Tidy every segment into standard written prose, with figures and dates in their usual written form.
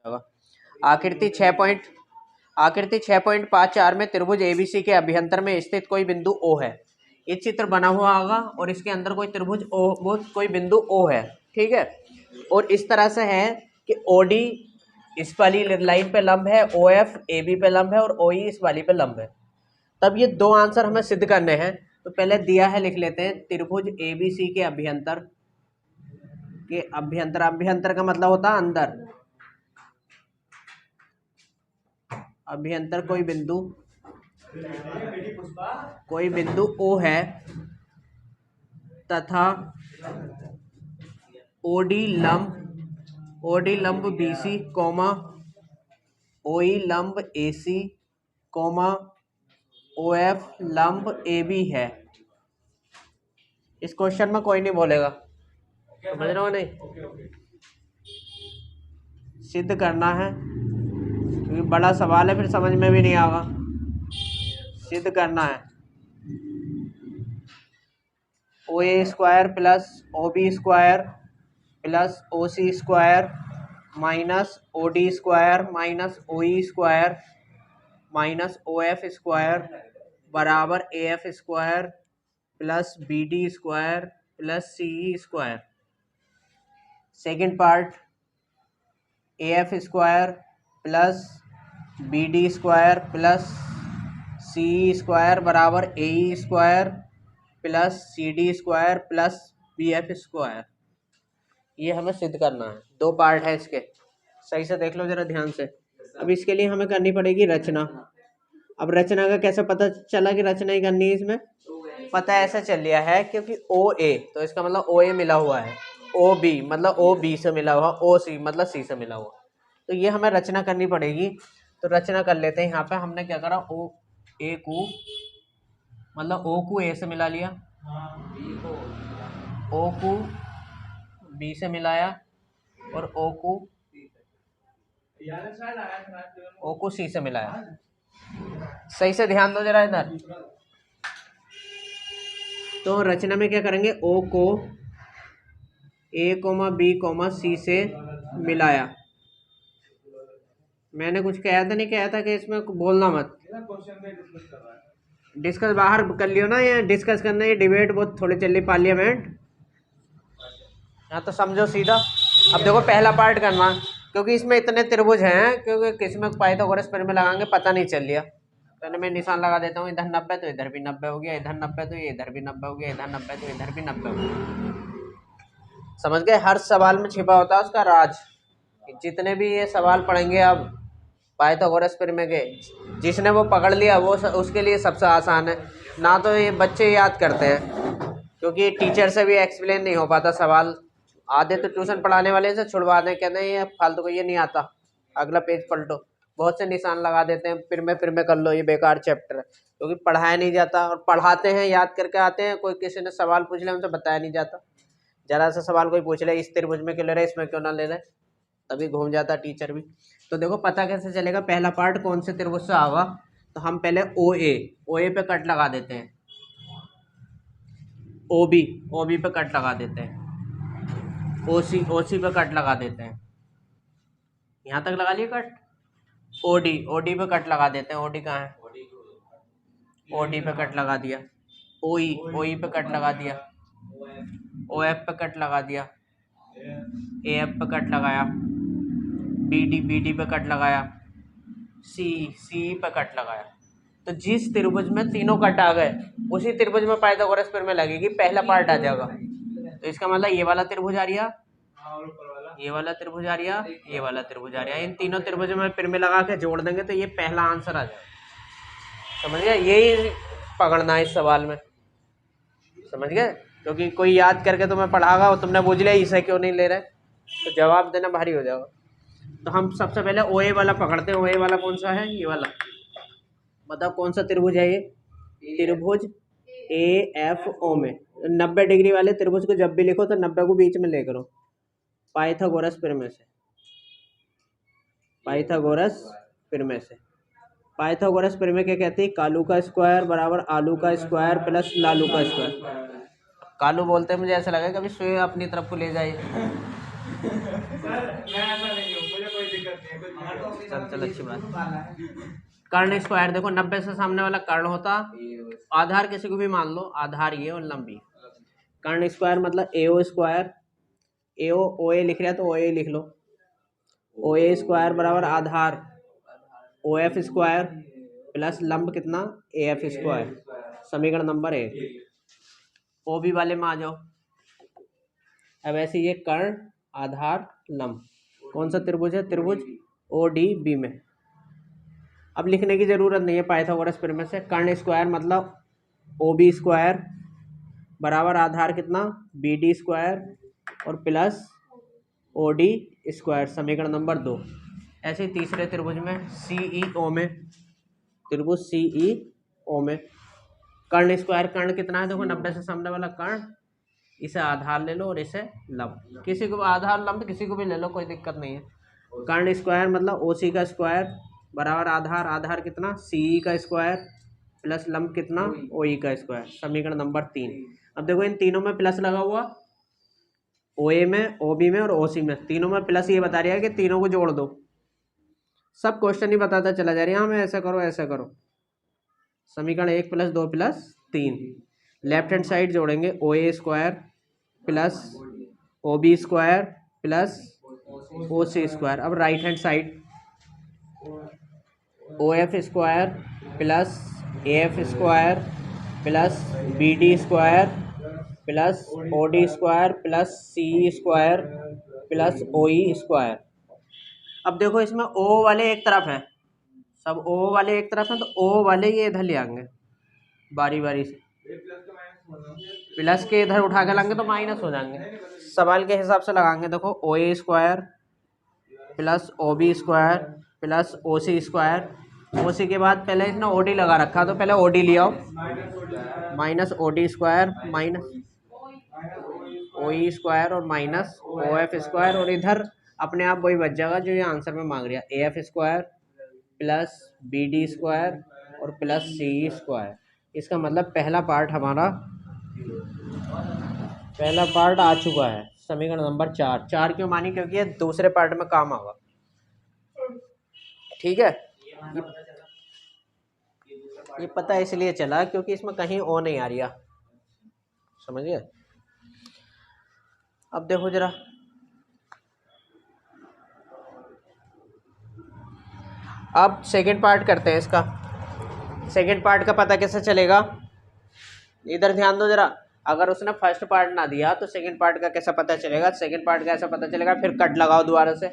आकृति 6.54 में त्रिभुज एबीसी के अभ्यंतर में स्थित कोई बिंदु ओ है। ये चित्र बना हुआ होगा और इसके अंदर कोई त्रिभुज ओ, वो कोई बिंदु ओ है, ठीक है। और इस तरह से है कि ओडी इस वाली लाइन पे लंब है, ओ एफ ए बी पे लंब है और ओ ई इस वाली पे लंब है। तब ये दो आंसर हमें सिद्ध करने हैं। तो पहले दिया है, लिख लेते हैं, त्रिभुज एबीसी के अभ्यंतर अभ्यंतर का मतलब होता है अंदर, अभ्यंतर कोई बिंदु ओ है तथा ओडी लंब बीसी कॉमा ओई लंब एसी कॉमा ओएफ लंब एबी है। इस क्वेश्चन में कोई नहीं बोलेगा, समझ रहे हो नहीं? सिद्ध करना है क्योंकि बड़ा सवाल है, फिर समझ में भी नहीं आएगा। सिद्ध करना है O A square plus O B square plus O C square minus O D square minus O E square minus O F square बराबर A F square plus B D square plus C E square. Second part, A F square plus B D square plus C E square बराबर A E square plus C D square plus B F square. ये हमें सिद्ध करना है। दो part है इसके, सही से देख लो जरा ध्यान से। अब इसके लिए हमें करनी पड़ेगी रचना। अब रचना का कैसे पता चला कि रचना ही करनी है इसमें? पता ऐसा चल लिया है क्योंकि ओ ए तो इसका मतलब ओ ए मिला हुआ है, ओ बी मतलब ओ बी से मिला हुआ, ओ सी मतलब सी से मिला हुआ। तो ये हमें रचना करनी पड़ेगी। तो रचना कर लेते हैं। यहाँ पे हमने क्या करा, ओ ए को मतलब ओ को ए से मिला लिया, ओ को बी से मिलाया और ओ को सी से मिलाया। सही से ध्यान दो जरा इधर। तो रचना में क्या करेंगे, ओ को ए कोमा बी कोमा सी से मिलाया। मैंने कुछ कहा था, नहीं कहा था कि इसमें बोलना मत, डिस्कस बाहर कर लियो ना। ये डिस्कस करना, ये डिबेट बहुत थोड़ी चल रही पार्लियामेंट। यहाँ तो समझो सीधा। अब देखो पहला पार्ट करना, क्योंकि इसमें इतने त्रिभुज हैं, क्योंकि किसमें पाइथागोरस प्रमेय लगाएंगे पता नहीं चल लिया। पहले मैं निशान लगा देता हूँ, इधर 90 तो इधर भी 90 हो गया, इधर 90 तो इधर भी 90 हो गया, इधर 90 तो इधर भी 90 हो गया। समझ गए? हर सवाल में छिपा होता है उसका राज। जितने भी ये सवाल पढ़ेंगे अब पाइथागोरस प्रमेय के, जिसने वो पकड़ लिया वो उसके लिए सबसे आसान है। ना तो ये बच्चे याद करते हैं, क्योंकि टीचर से भी एक्सप्लेन नहीं हो पाता सवाल। आधे तो ट्यूशन पढ़ाने वाले से छुड़वा दें, कहते हैं ये फालतू को ये नहीं आता, अगला पेज पलटो। बहुत से निशान लगा देते हैं, फिर में कर लो, ये बेकार चैप्टर है, क्योंकि पढ़ाया नहीं जाता। और पढ़ाते हैं, याद करके आते हैं, कोई किसी ने सवाल पूछ लिया उनसे बताया नहीं जाता। जरा सा सवाल कोई पूछ ले, इस त्रिभुज में क्यों ले रहे, इसमें क्यों ना ले रहे, तभी घूम जाता टीचर भी। तो देखो पता कैसे चलेगा, पहला पार्ट कौन से त्रिभुज से आगा। तो हम पहले ओ ए पे कट लगा देते हैं, ओ बी पे कट लगा देते हैं, ओ सी पे कट लगा देते हैं। यहाँ तक लगा लिए कट। ओ डी पे कट लगा देते हैं। ओ डी कहाँ है? ओ डी पे कट लगा दिया। ओ ई पे कट लगा दिया। ओ एफ पे कट लगा दिया। ए एफ पे कट लगाया। बी डी पे कट लगाया। सी पे कट लगाया। तो जिस त्रिभुज में तीनों कट आ गए उसी त्रिभुज में पाइथागोरस प्रमेय लगेगी, पहला पार्ट आ जाएगा। तो इसका मतलब ये वाला त्रिभुज आ रहा, ये वाला त्रिभुज आ रहा, ये वाला त्रिभुज आ रहा। इन तीनों त्रिभुज में प्रमेय लगा के जोड़ देंगे तो ये पहला आंसर आ जाएगा। समझ गए? यही पकड़ना है इस सवाल में, समझ गए? क्योंकि कोई याद करके तुम्हें पढ़ागा और तुमने पूछ लिया इसे क्यों नहीं ले रहे, तो जवाब देना भारी हो जाएगा। तो हम सबसे पहले ओ ए वाला पकड़ते हैं। ओ ए वाला कौन सा है? ये वाला। बताओ कौन सा त्रिभुज है ये? त्रिभुज ए एफ ओ में 90 डिग्री वाले त्रिभुज को जब भी लिखो तो 90 को बीच में ले करो। पाइथागोरस प्रमेय से, पाइथागोरस प्रमेय क्या कहती है? कालू का स्क्वायर बराबर आलू का स्क्वायर प्लस लालू का स्क्वायर। कालू बोलते हैं, मुझे ऐसा लगा कभी स्वयं अपनी तरफ को ले जाइए। चल अच्छी बात। कर्ण स्क्वायर देखो 90 से सामने वाला कर्ण होता, आधार किसी को भी मान लो, आधार ये और लंबी। कर्ण स्क्वायर मतलब एओ स्क्वायर, एओ ओ ए लिख रहा है तो ओ ए लिख लो, ओ ए स्क्वायर बराबर आधार ओ एफ स्क्वायर प्लस लंब कितना ए एफ स्क्वायर, समीकरण नंबर 1। ओ बी वाले में आ जाओ। अब ऐसे ये कर्ण आधार लंब कौन सा त्रिभुज है, त्रिभुज ओ डी बी में। अब लिखने की जरूरत नहीं है पाइथागोरस प्रमेय से। कर्ण स्क्वायर मतलब ओ बी स्क्वायर बराबर आधार कितना बी डी स्क्वायर और प्लस ओ डी स्क्वायर, समीकरण नंबर 2। ऐसे ही तीसरे त्रिभुज में सी ई ओ में, त्रिभुज सी ई ओ में कर्ण स्क्वायर, कर्ण कितना है देखो 90 से सामने वाला कर्ण, इसे आधार ले लो और इसे लंब, किसी को आधार लंब किसी को भी ले लो, कोई दिक्कत नहीं है। कर्ण स्क्वायर मतलब ओ सी का स्क्वायर बराबर आधार, आधार कितना सी ई का स्क्वायर प्लस लंब कितना ओ ई का स्क्वायर, समीकरण नंबर 3। अब देखो इन तीनों में प्लस लगा हुआ, ओ ए में, ओ बी में और ओ सी में, तीनों में प्लस, ये बता रहा है कि तीनों को जोड़ दो। सब क्वेश्चन ही बताता चला जा रहा है, हमें ऐसा करो ऐसा करो। समीकरण 1 + 2 + 3, लेफ्ट हैंड साइड जोड़ेंगे O A square plus O B square plus O C square. अब right hand side O F square plus A F square plus B D square plus O D square plus C square plus O E square. अब देखो इसमें ओ वाले एक तरफ है, सब ओ वाले एक तरफ है, तो ओ वाले ये इधर ले आएंगे बारी बारी से, प्लस के इधर उठा के लाएंगे तो माइनस हो जाएंगे। सवाल के हिसाब से लगाएंगे, देखो O A square plus O B square plus O C square, O C के बाद पहले इसने ओ डी लगा रखा तो पहले ओ डी ले आओ, minus O D square minus O E square और माइनस ओ एफ स्क्वायर, और इधर अपने आप वही बच जाएगा जो ये आंसर में मांग रहा है, A F square plus B D square और प्लस सी स्क्वायर। इसका मतलब पहला पार्ट हमारा, पहला पार्ट आ चुका है। समीकरण नंबर 4, 4 क्यों मानी, क्योंकि ये दूसरे पार्ट में काम आएगा। ठीक है, ये पता इसलिए चला क्योंकि इसमें कहीं ओ नहीं आ रही, समझिए। अब देखो जरा, अब सेकंड पार्ट करते हैं इसका। सेकंड पार्ट का पता कैसे चलेगा, इधर ध्यान दो जरा। अगर उसने फर्स्ट पार्ट ना दिया तो सेकंड पार्ट का कैसा पता चलेगा, सेकंड पार्ट का ऐसा पता चलेगा, फिर कट लगाओ दोबारा से,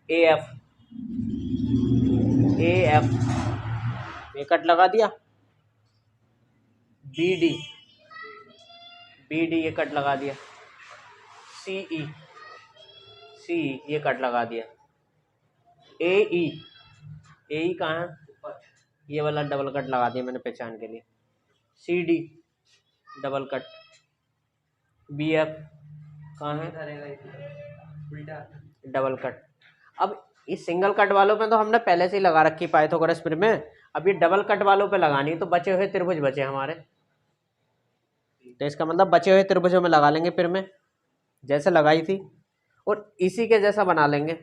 ए एफ, ए एफ ये कट लगा दिया, बी डी, बी डी ये कट लगा दिया, सी ई, सी ये कट लगा दिया, ए ई, ए ई कहाँ है, ये वाला डबल कट लगा दिया मैंने पहचान के लिए, C D double cut, B F कहाँ है डबल कट। अब इस सिंगल कट वालों पे तो हमने पहले से ही लगा रखी पाइथागोरस प्रमेय, अब ये डबल कट वालों पे लगानी, तो बचे हुए त्रिभुज बचे हमारे, तो इसका मतलब बचे हुए त्रिभुजों में लगा लेंगे प्रमेय जैसे लगाई थी, और इसी के जैसा बना लेंगे।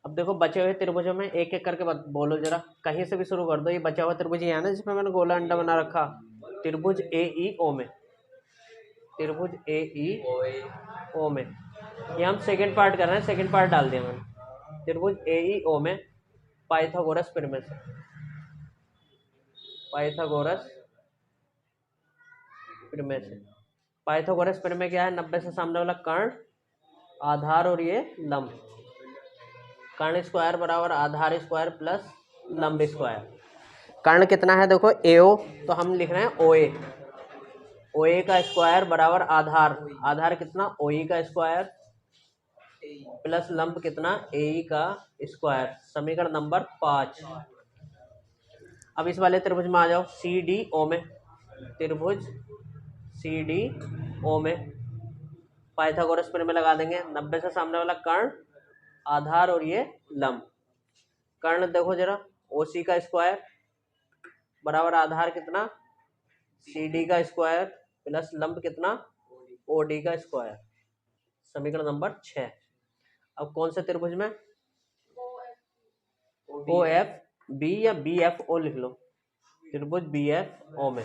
अब देखो बचे हुए त्रिभुजों में एक एक करके बोलो जरा, कहीं से भी शुरू कर दो। ये बचा हुआ त्रिभुज है ना जिसमें मैंने गोला अंडा बना रखा, त्रिभुज ए ई ओ में, त्रिभुज ए ई ओ में, ये हम सेकंड पार्ट कर रहे हैं, सेकंड पार्ट डाल दिया मैंने, त्रिभुज ए ई ओ में पाइथागोरस प्रमेय से, पाइथागोरस प्रमेय से। पाइथागोरस प्रमेय क्या है, 90 से सामने वाला कर्ण, आधार और ये लंब, कर्ण स्क्वायर बराबर आधार स्क्वायर प्लस लंब स्क्वायर। कर्ण कितना है देखो एओ, तो हम लिख रहे हैं ओ ए, ओ ए का स्क्वायर बराबर आधार, आधार कितना ओ ई का स्क्वायर प्लस लंब कितना ए ई का स्क्वायर, समीकरण नंबर 5। अब इस वाले त्रिभुज में आ जाओ, सी डी ओ में, त्रिभुज सी डी ओ में पाइथागोरस प्रमेय लगा देंगे, 90 से सामने वाला कर्ण, आधार और ये लंब। कर्ण देखो जरा, ओ सी का स्क्वायर बराबर आधार कितना सी डी का स्क्वायर प्लस लंब कितना ओ डी का स्क्वायर, समीकरण नंबर 6। अब कौन से त्रिभुज में? ओ एफ बी या बी एफ ओ लिख लो, त्रिभुज बी एफ ओ में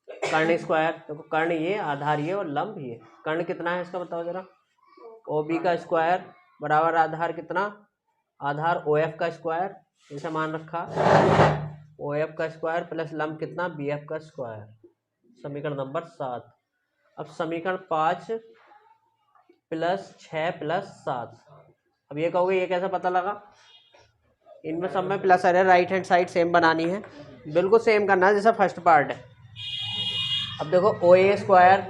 कर्ण स्क्वायर, देखो कर्ण ये, आधार ये और लंब ये। कर्ण कितना है इसका बताओ जरा? ओ बी का स्क्वायर बराबर आधार कितना? आधार ओ एफ का स्क्वायर, जैसे मान रखा ओ एफ का स्क्वायर प्लस लंब कितना? बी एफ का स्क्वायर। समीकरण नंबर 7। अब समीकरण 5 प्लस 6 प्लस 7। अब ये कहोगे ये कैसे पता लगा? इनमें सब में प्लस है, राइट हैंड साइड सेम बनानी है, बिल्कुल सेम करना है जैसा फर्स्ट पार्ट है। अब देखो O A square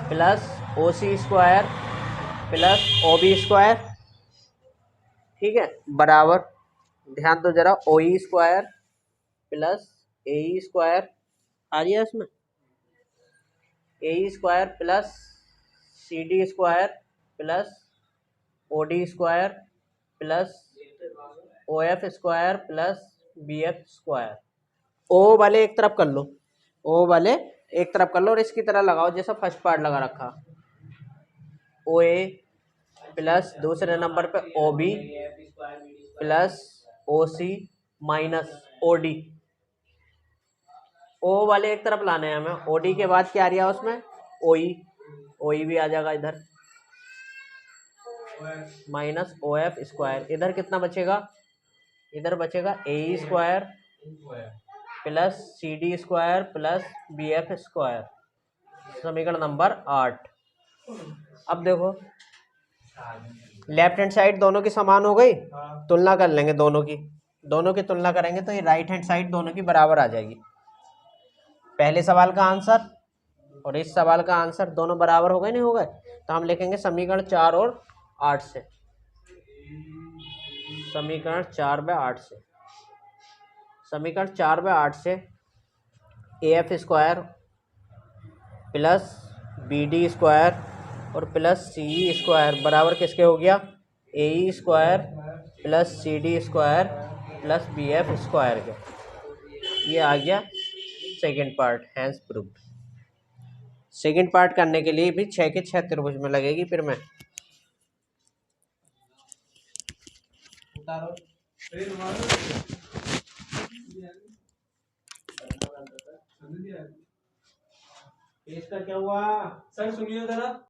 plus O C square plus O B square, ठीक है, बराबर, ध्यान दो जरा, O E square plus A E square आ रही है इसमें, A E square plus C D square plus O D square plus O F square plus B F square. O वाले एक तरफ कर लो, ओ वाले एक तरफ कर लो और इसकी तरह लगाओ जैसा फर्स्ट पार्ट लगा रखा। ओ ए प्लस दूसरे नंबर पे ओ बी प्लस ओ सी माइनस ओ डी। ओ वाले एक तरफ लाने हैं हमें, ओ डी के बाद क्या आ रहा है उसमें? ओ ई भी आ जाएगा इधर, माइनस ओ एफ स्क्वायर। इधर कितना बचेगा? इधर बचेगा A E square plus C D square plus B F square. समीकरण नंबर 8। अब देखो लेफ्ट हैंड साइड दोनों की समान हो गई, तुलना कर लेंगे दोनों की तुलना करेंगे तो ये राइट हैंड साइड दोनों की बराबर आ जाएगी। पहले सवाल का आंसर और इस सवाल का आंसर दोनों बराबर हो गए, नहीं हो गए? तो हम लिखेंगे समीकरण 4 और 8 से, समीकरण 4 बाय 8 से, समीकरण 4 बाय 8 से A F square plus B D square और प्लस सी ई स्क्वायर बराबर किसके हो गया? A E square plus C D square plus B F square के। ये आ गया second part, hence proved. Second part करने के लिए भी 6 के 6 त्रिभुज में लगेगी। फिर मैं इसका क्या हुआ सर, सुनिए जरा।